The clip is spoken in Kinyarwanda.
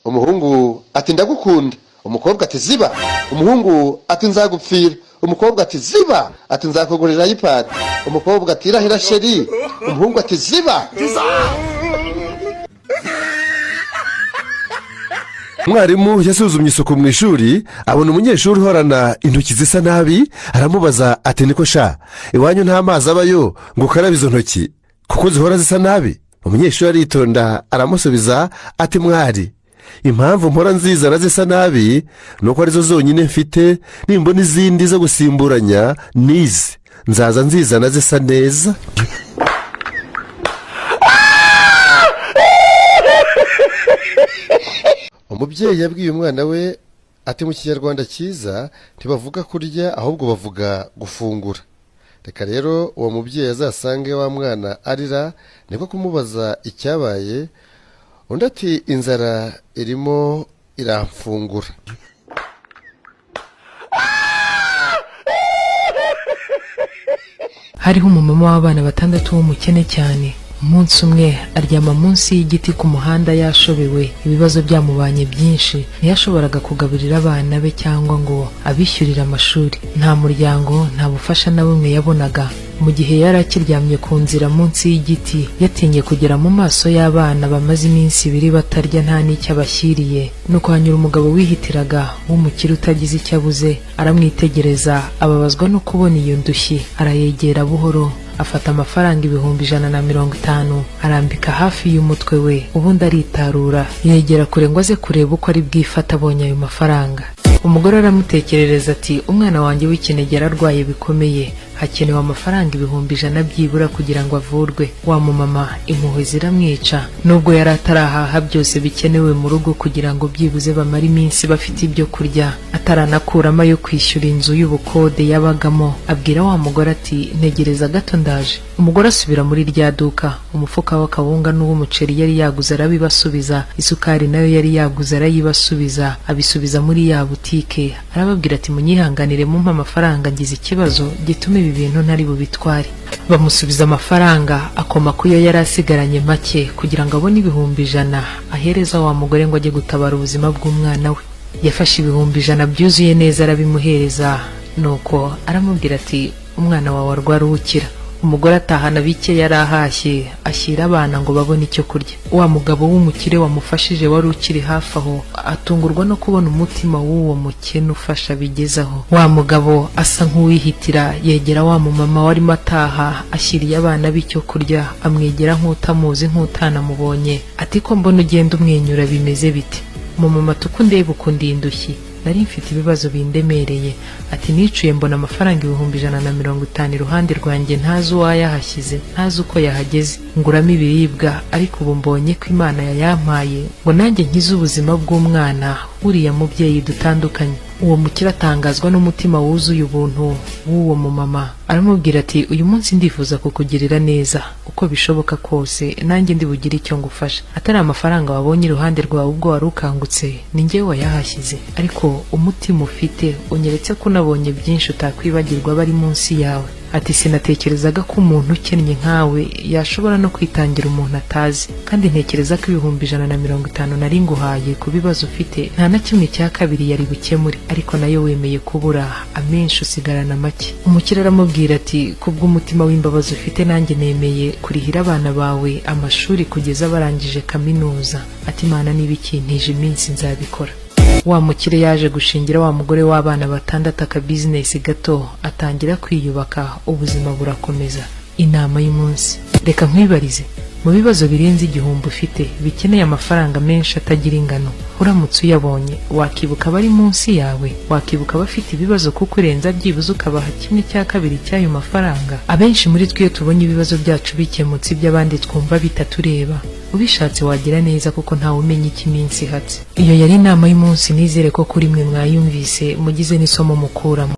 umuhungu ati ndagukunda, umukobwa ati ziba. Umuhungu ati nzagupfira, umukobwa ati ziba. Ati nzakugurira iPad, umukobwa ati irahira sheri, umuhungu ati ziba. Mwarimu yasuzumye isuku mu ishuri, abona umunyeshuri uhorana intoki zisa nabi, aramubaza ati niko sha, iwanyu nta mazi abayo ngo ukarabe izo ntoki kuko zihora zisa nabi? Umunyeshuri aritonda aramusubiza ati mwari, impamvu mpora nzizana zisa nabi nuko arizo zonyine mfite, nimbona izindi zo gusimburanya nizi nzaza nzizana zisa neza. Umubyeyi yabwiye umwana we ati mu kinyarwanda cyiza ntibavuga kurya ahubwo bavuga gufungura. Reka rero uwo mubyeyi azasange wa mwana arira, niko kumubaza icyabaye. Undi ati inzara irimo iramfungura. Hariho umumama w'abana 6 w'umukene cyane. Umunsi umwe aryama munsi y'igiti ku muhanda yashobewe, ibibazo byamubanye byinshi, ntiyashoboraga kugaburira abana be cyangwa ngo abishyurire amashuri. Nta muryango, nta bufasha na bumwe yabonaga. Mu gihe yari akiryamye ku nzira munsi y'igiti, yatinye kugera mu maso y'abana bamaze iminsi 2 batarya nta n'icyo abashyiriye. Nuko hanyura umugabo wihitiraga w'umukire utagize icyo abuze, aramwitegereza, ababazwa no kubona iyo ndushyi. Arayegera buhoro, afata amafaranga 150 arambika hafi y'umutwe we, ubundi aritarura yegera kure ngo aze kureba uko ari bwifata abonye ayo mafaranga. Umugore aramutekerereza ati umwana wanjye w'ikinegera arwaye bikomeye, hakenewe amafaranga 100 byibura kugira ngo avurwe. Wa mumama impuhwe ziramwica, nubwo yari atarahaha byose bikenewe mu rugo kugira ngo byibuze bamara iminsi bafite ibyo kurya, ataranakuramo yo kwishyura inzu y'ubukode yabagamo. Abwira wa mugore ati ntegereza gato ndaje. Umugore asubira muri rya duka, umufuka w'akawunga n'uw'umuceri yari yaguze arabibasubiza, isukari nayo yari yaguze arayibasubiza, abisubiza muri ya butike. Arababwira ati munyihanganire mumpa amafaranga, ngize ikibazo gituma ibi bintu ntari bubitware. Bamusubiza amafaranga, akoma ku yo yari asigaranye make kugira ngo abone 100 ahereza wa mugore ngo ajye gutabara ubuzima bw'umwana we. Yafashe 100 byuzuye neza arabimuhereza, nuko aramubwira ati umwana wawe arwaruhukira. Umugore atahana bike yari ahashye ashyira abana ngo babone icyo kurya. Wa mugabo w'umukire wamufashije wari ukiri hafi aho atungurwa no kubona umutima w'uwo mukene ufasha bigezaho. Wa mugabo asa nk'uwihitira yegera wa mumama warimo ataha ashyiriye abana b'icyo kurya, amwegera nk'utamuzi nk'utanamubonye ati ko mbona ugenda umwenyura bimeze bite? Mumama tukundeba ukundi indushyi, nari mfite ibibazo bindemereye. Ati nicuye mbona amafaranga 150 iruhande rwanjye, ntazi uwayahashyize, ntazi uko yahageze. Nguramo ibiribwa, ariko ubu mbonye ko Imana yayampaye ngo nanjye nkize ubuzima bw'umwana uriya mubyeyi dutandukanye. Uwo mukire atangazwa n'umutima wuzuye ubuntu w'uwo mumama, aramubwira ati uyu munsi ndifuza kukugirira neza uko bishoboka kose, nanjye ndi bugire icyo ngufasha. Atari amafaranga wabonye iruhande rwawe ubwo wari ukangutse, ni njye wayahashyize, ariko umutima ufite unyeretse ko unabonye byinshi utakwibagirwa bari munsi yawe. Ati sinatekerezaga ko umuntu ukennye nkawe yashobora no kwitangira umuntu atazi, kandi ntekereza ko 150 nari nguhaye ku bibazo ufite nta na kimwe cya kabiri yari bukemure, ariko nayo wemeye kubura amenshi usigarana make. Umukire aramubwira ati kubw'umutima w'imbabazi ufite nanjye nemeye kurihira abana bawe amashuri kugeza barangije kaminuza. Ati Imana nibikintije iminsi nzabikora. Wa mukire yaje gushingira wa mugore w'abana 6 aka business gato, atangira kwiyubaka, ubuzima burakomeza. Inama y'umunsi, reka nkwibarize, mu bibazo birenze 1000 ufite bikeneye amafaranga menshi atagira ingano, uramutse uyabonye wakibuka bari munsi yawe? Wakibuka bafite ibibazo kuko urenza byibuze ukabaha 1/2 cy'ayo mafaranga? Abenshi muri twe tubonye ibibazo byacu bikemutse iby'abandi twumva bitatureba. Ubishatse wagira neza kuko ntawe umenya ikiminsi hatse. Iyo yari inama y'umunsi, nizere ko kuri mwe mwayumvise mugize n'isomo mukuramo.